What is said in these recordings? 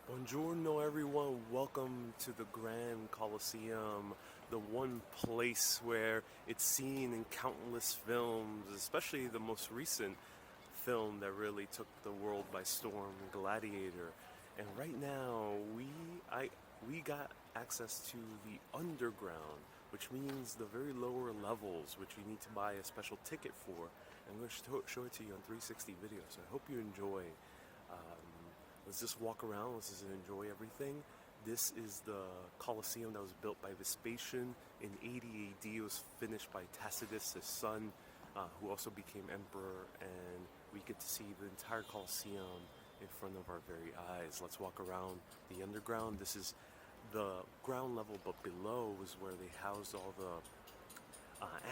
Buongiorno everyone, welcome to the Grand Colosseum, the one place where it's seen in countless films, especially the most recent film that really took the world by storm, Gladiator. And right now, we got access to the underground, which means the very lower levels, which you need to buy a special ticket for. I'm going to show it to you on 360 video, so I hope you enjoy. Let's just walk around, let's just enjoy everything. This is the Colosseum that was built by Vespasian in 80 AD. It was finished by Tacitus, his son, who also became emperor, and we get to see the entire Colosseum in front of our very eyes. Let's walk around the underground. This is the ground level, but below is where they housed all the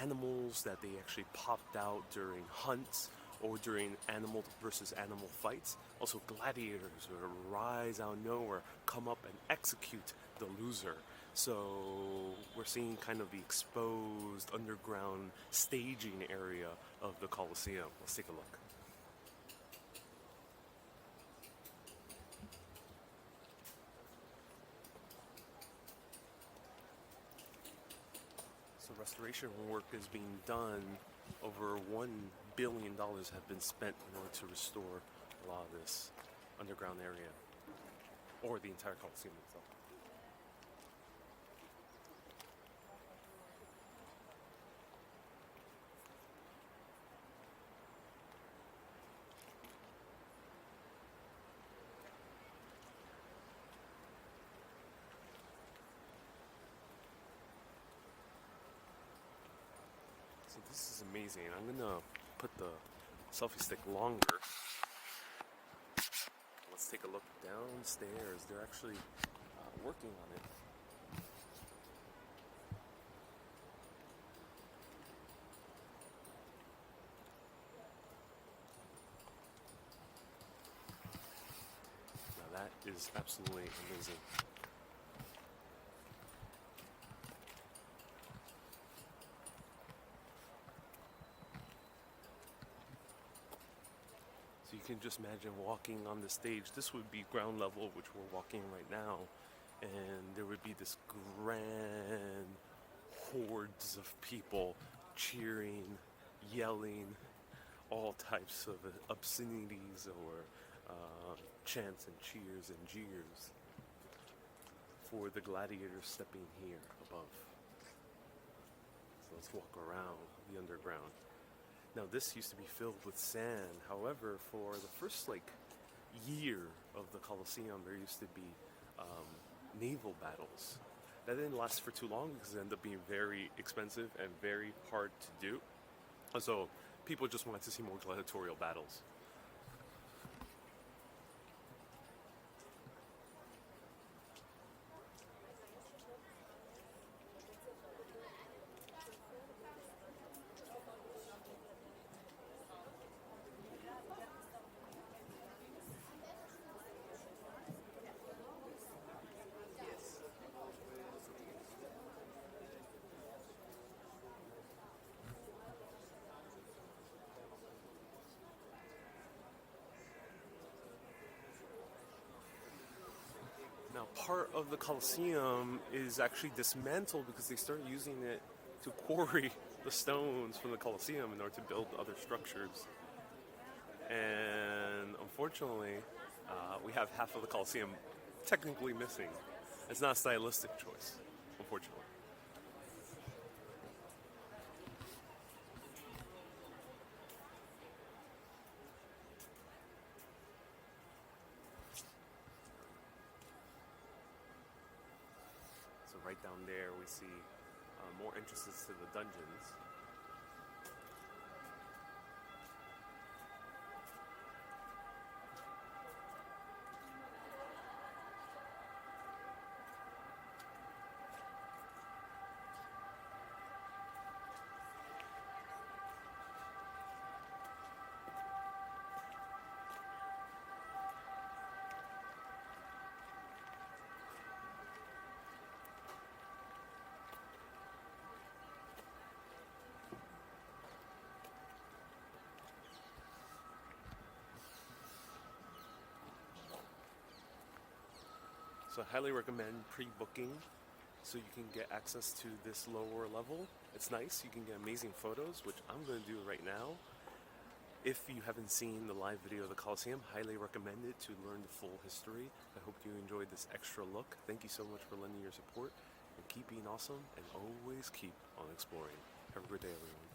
animals that they actually popped out during hunts or during animal versus animal fights. Also gladiators would rise out of nowhere, come up and execute the loser. So we're seeing kind of the exposed underground staging area of the Colosseum. Let's take a look. So restoration work is being done. Over $1 billion have been spent in order to restore a lot of this underground area, or the entire Colosseum itself. So this is amazing. I'm gonna put the selfie stick longer. Let's take a look downstairs. They're actually working on it. Now that is absolutely amazing. So you can just imagine walking on the stage. This would be ground level, which we're walking right now, and there would be this grand hordes of people cheering, yelling, all types of obscenities or chants and cheers and jeers for the gladiators stepping here above. So let's walk around the underground. Now this used to be filled with sand. However, for the first year of the Colosseum, there used to be naval battles. That didn't last for too long because it ended up being very expensive and very hard to do. So people just wanted to see more gladiatorial battles. Now, part of the Colosseum is actually dismantled because they started using it to quarry the stones from the Colosseum in order to build other structures. And unfortunately, we have half of the Colosseum technically missing. It's not a stylistic choice, unfortunately. So right down there we see more entrances to the dungeons. So I highly recommend pre-booking so you can get access to this lower level. It's nice, you can get amazing photos, which I'm going to do right now. If you haven't seen the live video of the Colosseum, highly recommend it to learn the full history. I hope you enjoyed this extra look. Thank you so much for lending your support, and keep being awesome, and always keep on exploring. Have a good day, everyone.